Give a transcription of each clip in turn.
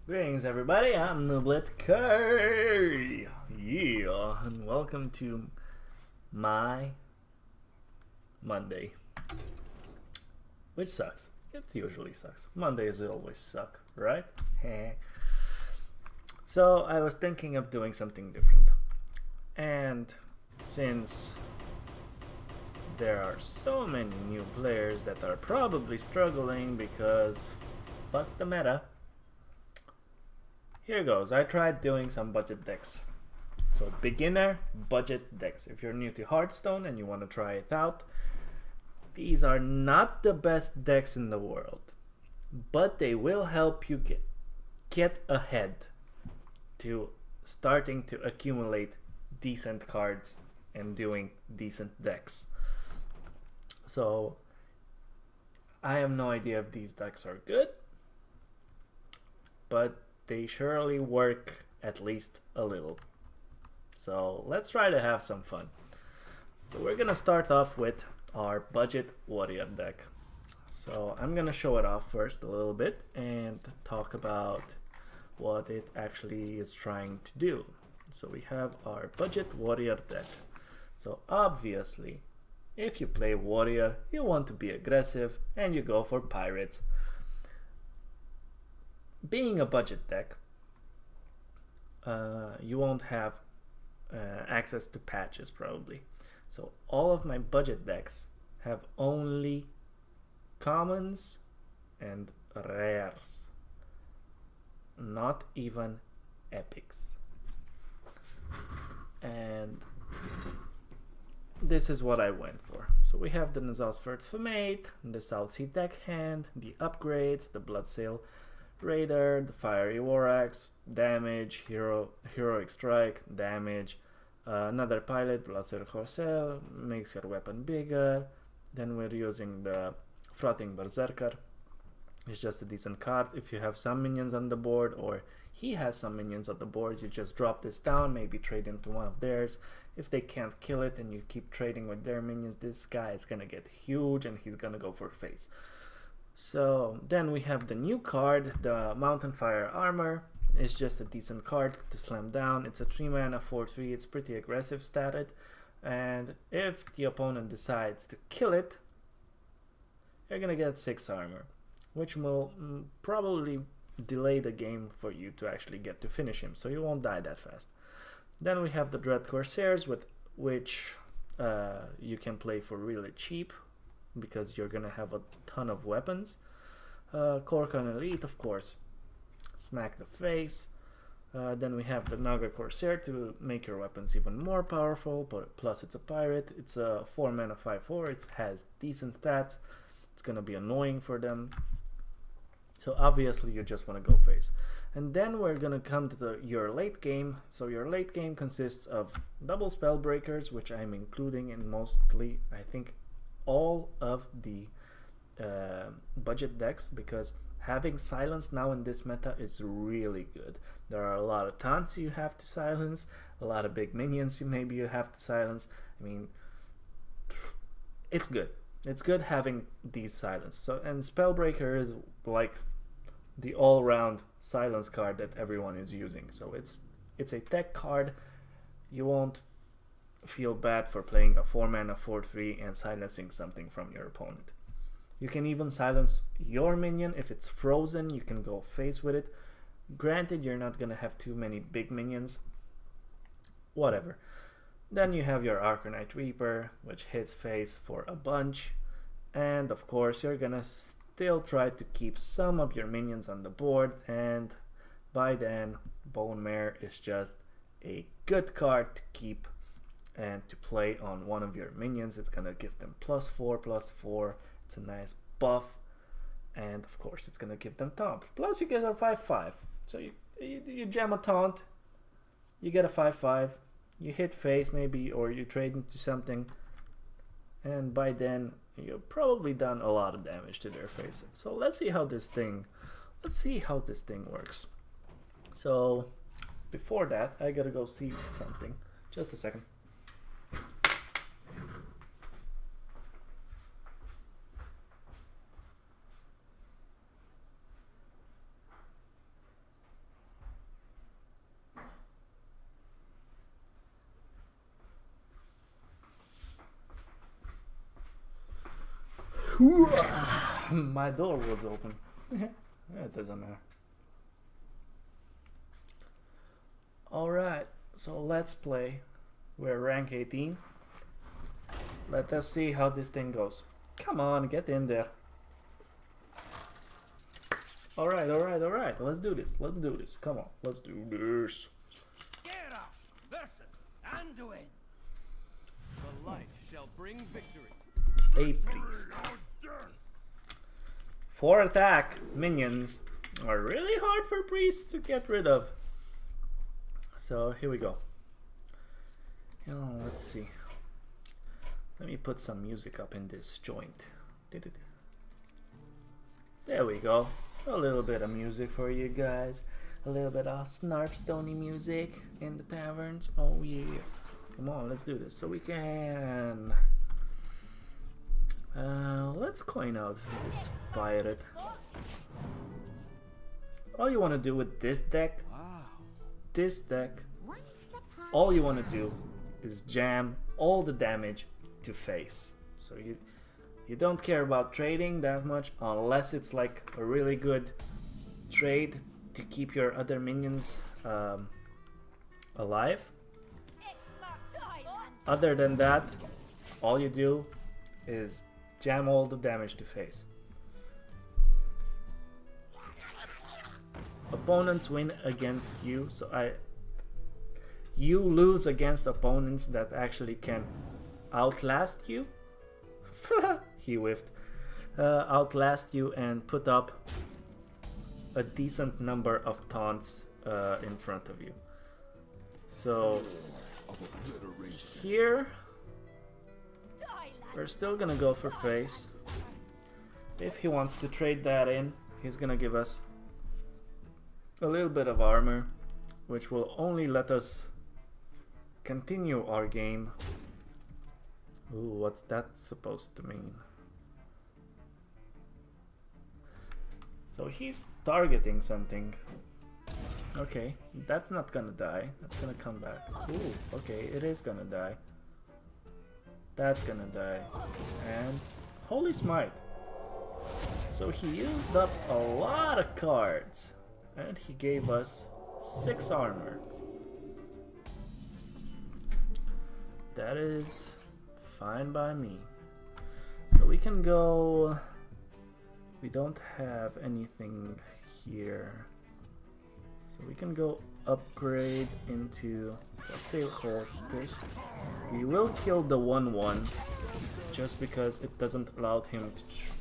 Greetings, everybody. I'm NibletK's. Yeah, and welcome to my Monday, which sucks. It usually sucks. Mondays always suck, right? So I was thinking of doing something different, and since there are so many new players that are probably struggling because fuck the meta. Here goes. I tried doing some budget decks. So beginner budget decks. If you're new to Hearthstone and you want to try it out, these are not the best decks in the world, but they will help you get ahead to starting to accumulate decent cards and doing decent decks. So I have no idea if these decks are good, but they surely work at least a little. So let's try to have some fun. So we're gonna start off with our budget warrior deck. So I'm gonna show it off first a little bit and talk about what it actually is trying to do. So we have our budget warrior deck. So obviously, if you play warrior, you want to be aggressive and you go for pirates. Being a budget deck, you won't have access to patches probably. So all of my budget decks have only commons and rares, not even epics. And this is what I went for. So we have the Nazal's First Mate, the South Sea Deckhand, the upgrades, the Bloodsail Raider, the Fiery War Axe, damage, heroic strike, damage, another pilot, Bloodsail Corsair, makes your weapon bigger. Then we're using the Frothing Berserker. It's just a decent card. If you have some minions on the board, or he has some minions on the board, you just drop this down, maybe trade into one of theirs. If they can't kill it and you keep trading with their minions, this guy is gonna get huge and he's gonna go for face. So then we have the new card, the Mountain Fire Armor. It's just a decent card to slam down. It's a 3 mana 4/3. It's pretty aggressive statted, and if the opponent decides to kill it, you're gonna get 6 armor, which will probably delay the game for you to actually get to finish him, so you won't die that fast. Then we have the Dread Corsairs, with which you can play for really cheap, because you're gonna have a ton of weapons. Korkan Elite, of course, smack the face. Then we have the Naga Corsair to make your weapons even more powerful, but plus it's a pirate. It's a 4 mana 5/4. It has decent stats. It's gonna be annoying for them. So obviously you just want to go face. And then we're gonna come to your late game. So your late game consists of double spell breakers, which I'm including in mostly, I think, all of the budget decks, because having silence now in this meta is really good. There are a lot of taunts you have to silence, a lot of big minions maybe you have to silence. I mean, it's good. It's good having these silence. So, and Spellbreaker is like the all-round silence card that everyone is using. So it's a tech card. You won't feel bad for playing a 4 mana 4/3 and silencing something from your opponent. You can even silence your minion. If it's frozen, you can go face with it. Granted, you're not gonna have too many big minions, whatever. Then you have your Arcanite Reaper, which hits face for a bunch, and of course you're gonna still try to keep some of your minions on the board, and by then Bone Mare is just a good card to keep and to play on one of your minions. It's gonna give them +4/+4. It's a nice buff, and of course it's gonna give them taunt. Plus you get a 5/5. So you jam a taunt, you get a 5/5, you hit face maybe, or you trade into something, and by then you've probably done a lot of damage to their face. So let's see how this thing works. So before that, I gotta go see something. Just a second. My door was open. Yeah, it doesn't matter. Alright, so let's play. We're rank 18. Let us see how this thing goes. Come on, get in there. Alright, alright, alright. Let's do this. Let's do this. Come on, let's do this. Garrosh versus Anduin. The light shall bring victory. A priest. 4 attack minions are really hard for priests to get rid of. So here we go. Let's see. Let me put some music up in this joint. There we go. A little bit of music for you guys. A little bit of Hearthstone music in the taverns. Oh yeah. Come on, let's do this. So we can... let's coin out this pirate. All you want to do with this deck, all you want to do is jam all the damage to face. So you don't care about trading that much unless it's like a really good trade to keep your other minions alive. Other than that, all you do is jam all the damage to face. Opponents win against you, so you lose against opponents that actually can outlast you. He whiffed. Outlast you and put up a decent number of taunts in front of you. So here we're still gonna go for face. If he wants to trade that in, he's gonna give us a little bit of armor, which will only let us continue our game. Ooh, what's that supposed to mean? So he's targeting something. Okay, that's not gonna die. That's gonna come back. Ooh, okay, it is gonna die. That's gonna die. And holy smite. So he used up a lot of cards. And he gave us 6 armor. That is fine by me. So we can go... We don't have anything here. So we can go upgrade into, let's say, Hearthstone. We will kill the 1/1 just because it doesn't allow him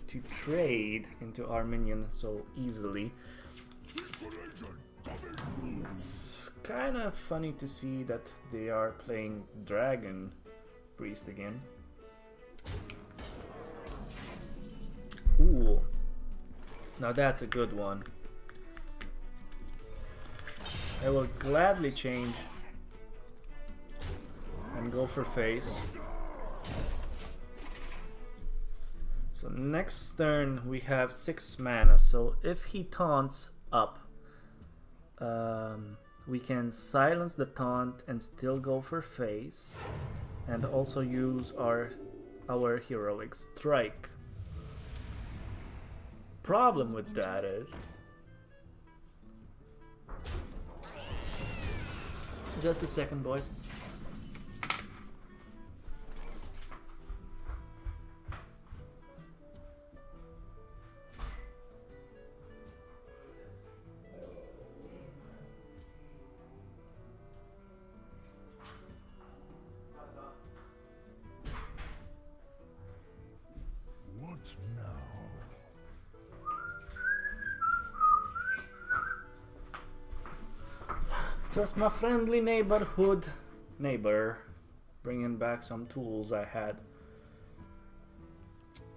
to trade into our minion so easily. It's kind of funny to see that they are playing Dragon Priest again. Ooh, now that's a good one. I will gladly change and go for face. So next turn we have 6 mana, so if he taunts up, we can silence the taunt and still go for face, and also use our heroic strike. Problem with that is, just a second, boys. Just my friendly neighborhood neighbor bringing back some tools I had.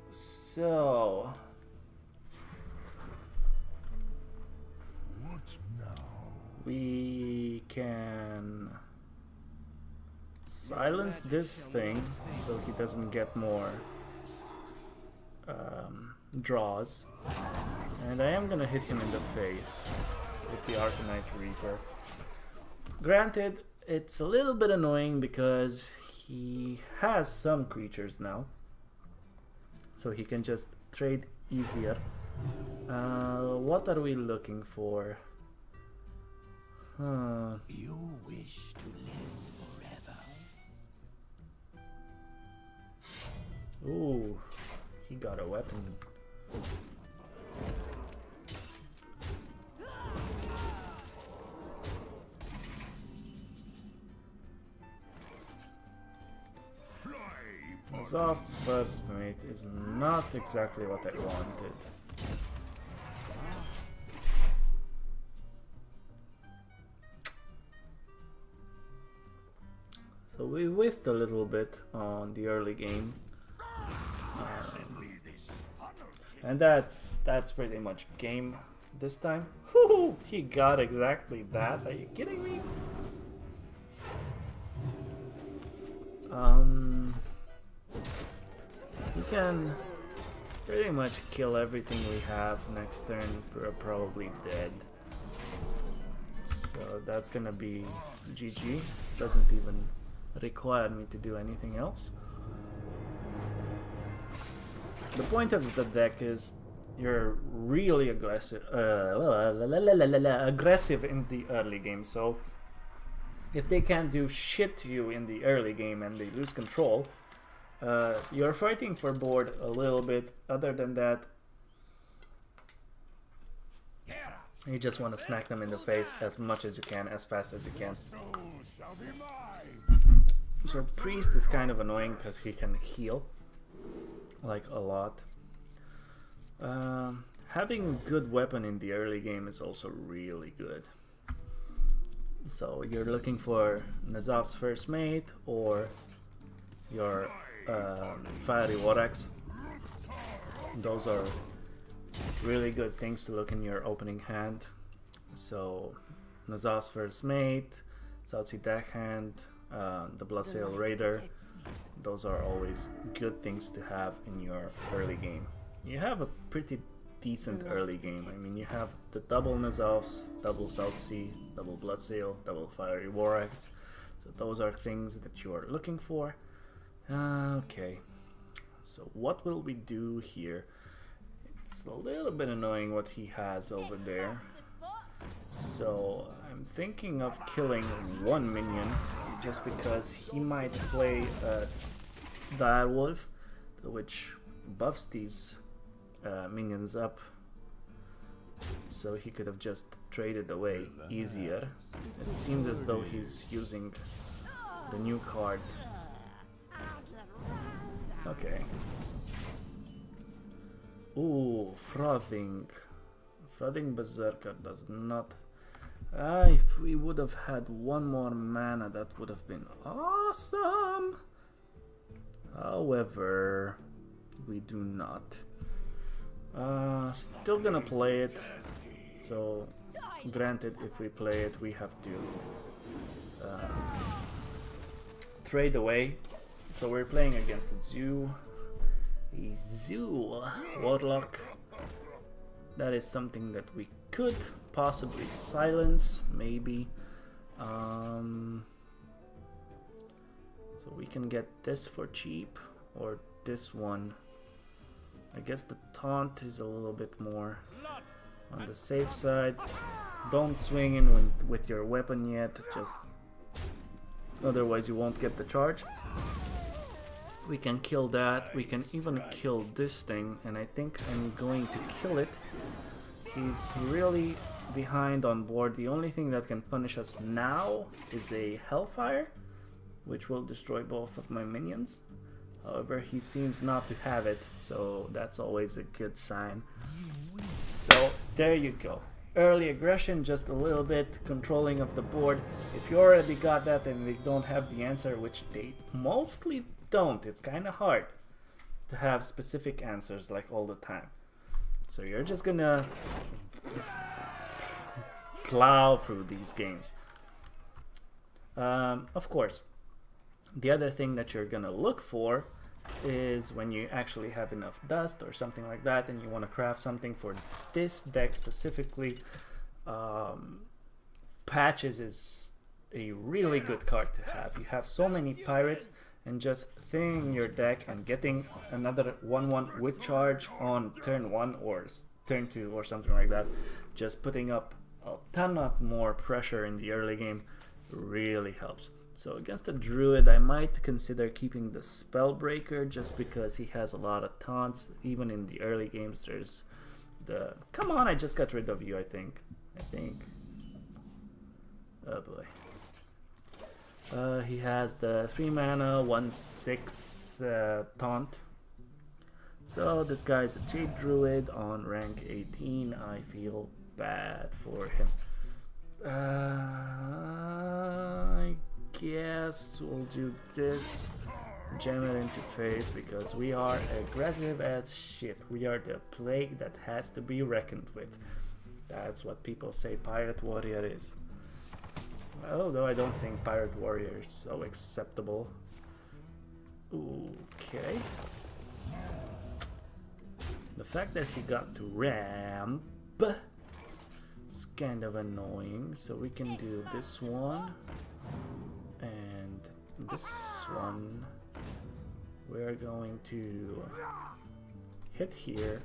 So what now? We can silence this thing so he doesn't get more draws, and I am gonna hit him in the face with the Arcanite Reaper. Granted, it's a little bit annoying because he has some creatures now. so he can just trade easier. What are we looking for? You wish to live forever. Ooh, he got a weapon. Azov's first mate is not exactly what I wanted. So we whiffed a little bit on the early game. And that's pretty much game this time. He got exactly that. Are you kidding me? We can pretty much kill everything we have next turn. We're probably dead. So that's gonna be GG. Doesn't even require me to do anything else. The point of the deck is you're really aggressive in the early game. So if they can't do shit to you in the early game and they lose control, you're fighting for board a little bit. Other than that, you just want to smack them in the face as much as you can, as fast as you can. So Priest is kind of annoying because he can heal like a lot. Having a good weapon in the early game is also really good. So you're looking for Nazav's first mate or your Fiery Warx. Those are really good things to look in your opening hand. So Nazav's first mate, South Sea Deckhand, the Bloodsail Raider. Those are always good things to have in your early game. You have a pretty decent early game. I mean, you have the double Nazavs, double South Sea, double Bloodsail, double Fiery Warx. So those are things that you are looking for. Okay, so what will we do here? It's a little bit annoying what he has over there. So I'm thinking of killing one minion just because he might play a Direwolf, which buffs these minions up. So he could have just traded away easier. It seems as though he's using the new card. Okay. Ooh, Frothing. Frothing Berserker does not... if we would have had one more mana, that would have been awesome! However, we do not. Still gonna play it. So, granted, if we play it, we have to trade away. So we're playing against a Zoo Warlock. That is something that we could possibly silence, maybe. So we can get this for cheap, or this one. I guess the taunt is a little bit more on the safe side. Don't swing in with your weapon yet, just otherwise you won't get the charge. We can kill that. We can even kill this thing, and I think I'm going to kill it. He's really behind on board. The only thing that can punish us now is a Hellfire, which will destroy both of my minions. However, he seems not to have it, so that's always a good sign. So there you go. Early aggression, just a little bit, controlling of the board. If you already got that and they don't have the answer, which they mostly don't, it's kind of hard to have specific answers like all the time. So you're just gonna plow through these games. Of course, the other thing that you're gonna look for is when you actually have enough dust or something like that and you want to craft something for this deck specifically. Patches is a really good card to have. You have so many pirates and just thinning your deck and getting another 1/1 with charge on turn 1 or turn 2 or something like that, just putting up a ton of more pressure in the early game really helps. So against a druid, I might consider keeping the Spellbreaker just because he has a lot of taunts. Even in the early games, there's the... Come on, I just got rid of you, I think. Oh boy. He has the 3 mana, 1/6 taunt. So this guy's a Jade Druid on rank 18. I feel bad for him. I guess we'll do this. Jam it into face because we are aggressive as shit. We are the plague that has to be reckoned with. That's what people say Pirate Warrior is. Although I don't think Pirate Warrior is so acceptable. Okay. The fact that he got to ramp is kind of annoying. So we can do this one and this one. We're going to hit here,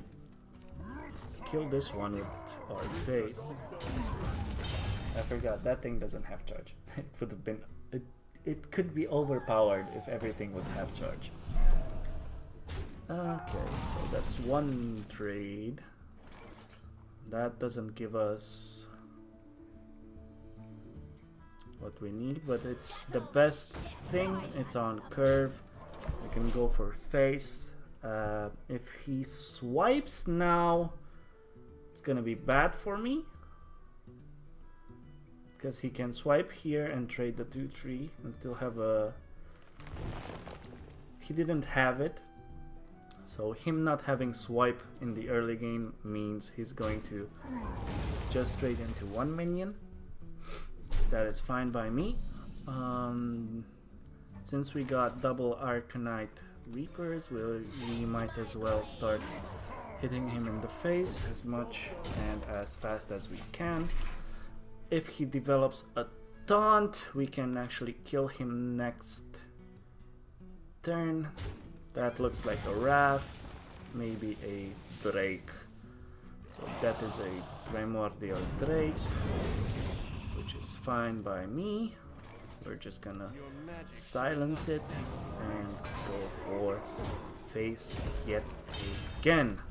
kill this one with our face. I forgot, that thing doesn't have charge. It would have been... It could be overpowered if everything would have charge. Okay, so that's one trade. That doesn't give us what we need, but it's the best thing. It's on curve. We can go for face. If he swipes now, it's gonna be bad for me. Because he can swipe here and trade the 2/3 and still have a... He didn't have it. So him not having swipe in the early game means he's going to just trade into 1 minion. That is fine by me. Since we got double Arcanite Reapers, we might as well start hitting him in the face as much and as fast as we can. If he develops a taunt, we can actually kill him next turn. That looks like a Wrath, maybe a Drake. So that is a Primordial Drake, which is fine by me. We're just gonna silence it and go for face yet again.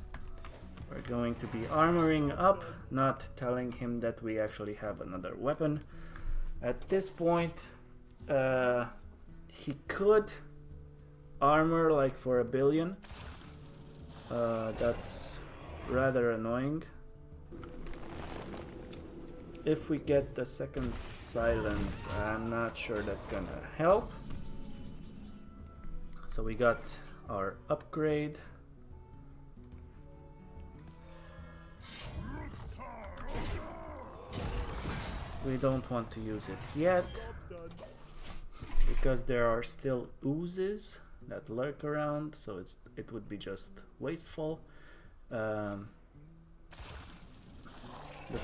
We're going to be armoring up, not telling him that we actually have another weapon. At this point, he could armor like for 1 billion. That's rather annoying. If we get the second silence, I'm not sure that's gonna help. So we got our upgrade. We don't want to use it yet because there are still oozes that lurk around, so it would be just wasteful. The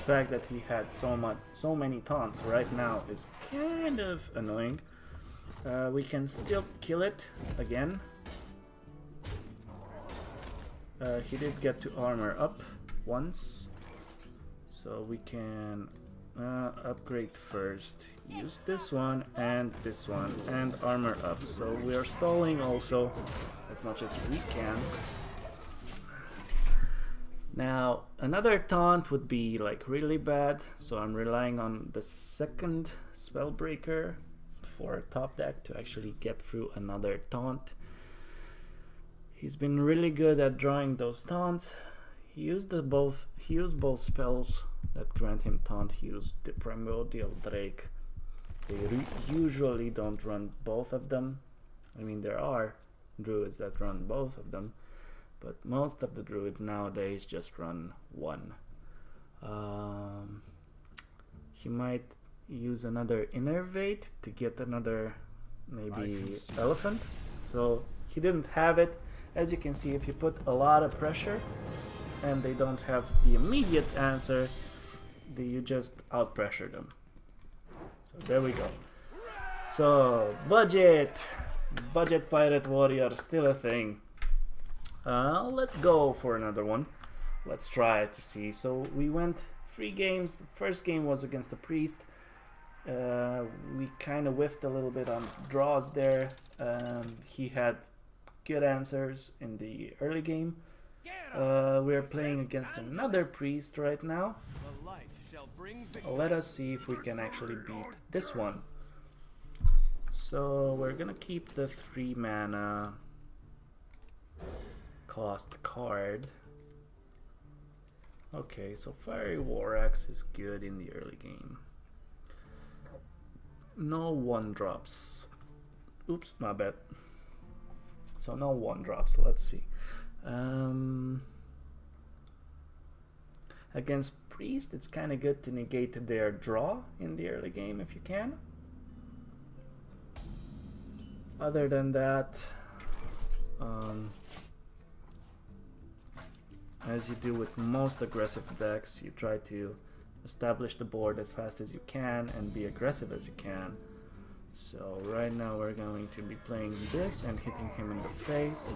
fact that he had so many taunts right now is kind of annoying. We can still kill it again. He did get to armor up once, so we can upgrade first. Use this one and armor up. So we are stalling also as much as we can. Now another taunt would be like really bad, so I'm relying on the second Spellbreaker for top deck to actually get through another taunt. He's been really good at drawing those taunts. He used both spells that grant him taunt. He used the Primordial Drake. They usually don't run both of them. I mean, there are druids that run both of them, but most of the druids nowadays just run one. He might use another Innervate to get another maybe elephant. So he didn't have it. As you can see, if you put a lot of pressure and they don't have the immediate answer, you just out pressure them. So there we go. So budget Budget pirate warrior still a thing. Let's go for another one. Let's try to see. So we went 3 games. The first game was against the priest. We kind of whiffed a little bit on draws there. He had good answers in the early game. We're playing against another priest right now. Let us see if we can actually beat this one. So we're gonna keep the 3 mana cost card. Okay, so Fiery War Axe is good in the early game. No 1-drops. Oops, my bad. So no 1-drops. Let's see. Against priest, it's kind of good to negate their draw in the early game if you can. Other than that, as you do with most aggressive decks, you try to establish the board as fast as you can and be aggressive as you can. So right now we're going to be playing this and hitting him in the face.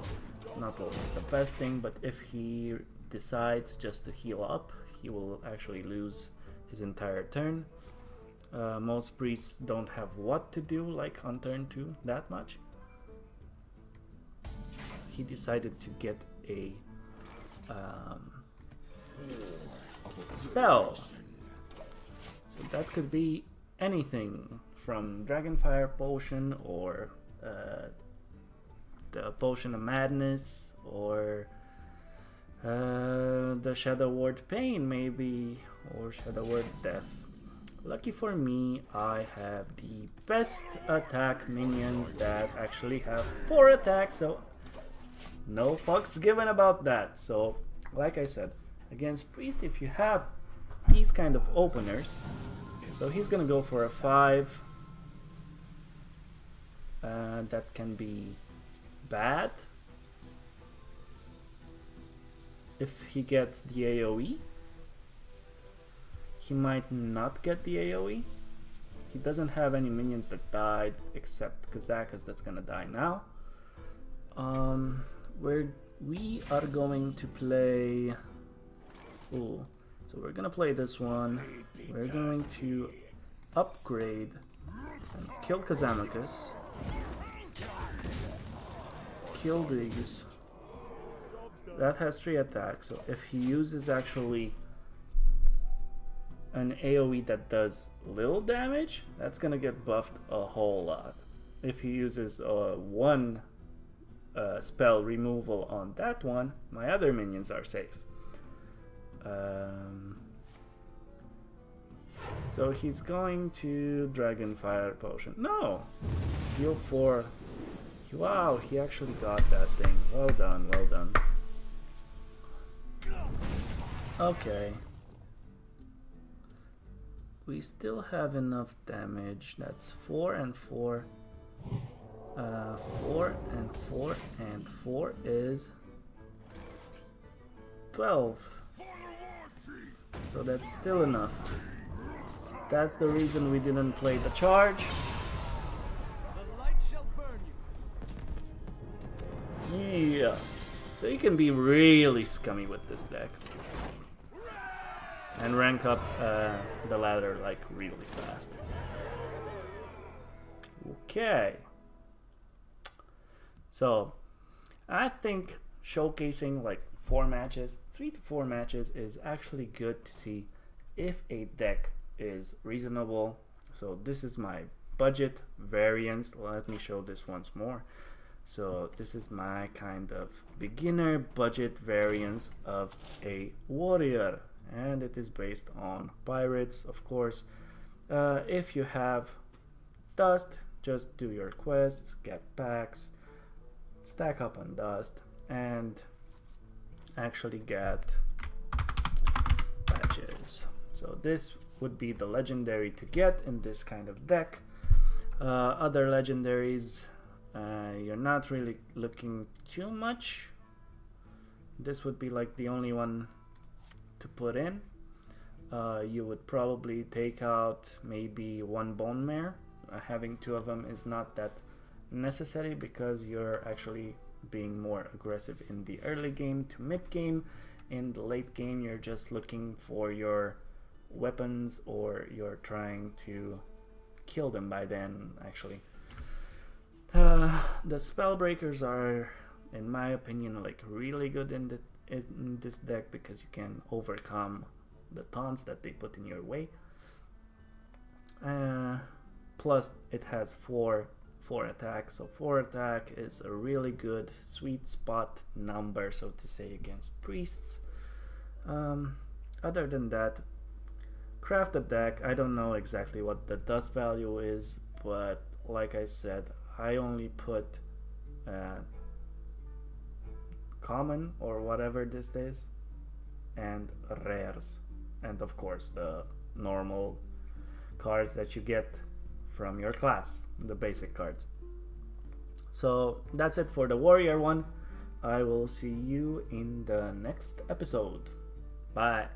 Not always the best thing, but if he decides just to heal up, he will actually lose his entire turn. Most priests don't have what to do like on turn 2 that much. He decided to get a spell. So that could be anything from Dragonfire Potion or the Potion of Madness or the Shadow Word Pain maybe, or Shadow Word Death. Lucky for me, I have the best attack minions that actually have 4 attacks, so no fucks given about that. So like I said, against priest, if you have these kind of openers, so he's gonna go for a 5. That can be bad if he gets the AoE. He might not get the AoE. He doesn't have any minions that died except Kazakas that's gonna die now. We are going to play. Ooh, so we're gonna play this one. We're going to upgrade and kill Kazamakas. Kill these. That has 3 attacks, so if he uses actually an AoE that does little damage, that's gonna get buffed a whole lot. If he uses 1 spell removal on that one, my other minions are safe. So he's going to Dragonfire Potion. No! Deal 4. Wow, he actually got that thing. Well done, well done. Okay. We still have enough damage. That's 4 and 4. 4 and 4 and 4 is 12. So that's still enough. That's the reason we didn't play the charge. The light shall burn you. Yeah. So you can be really scummy with this deck. And rank up the ladder like really fast. Okay. So I think showcasing like 4 matches, 3 to 4 matches is actually good to see if a deck is reasonable. So this is my budget variance. Let me show this once more. So this is my kind of beginner budget variance of a warrior, and it is based on pirates, of course. If you have dust, just do your quests, get packs, stack up on dust, and actually get patches. So this would be the legendary to get in this kind of deck. Other legendaries, you're not really looking too much. This would be like the only one to put in. You would probably take out maybe 1 bone mare. Having 2 of them is not that necessary because you're actually being more aggressive in the early game to mid game. In the late game, you're just looking for your weapons, or you're trying to kill them by then, actually. The spell breakers are, in my opinion, like really good in this deck because you can overcome the taunts that they put in your way. Plus, it has 4 attack, so 4 attack is a really good sweet spot number, so to say, against priests. Other than that, craft a deck. I don't know exactly what the dust value is, but like I said, I only put common or whatever this is, and rares, and of course the normal cards that you get from your class, the basic cards. So that's it for the warrior one. I will see you in the next episode. Bye.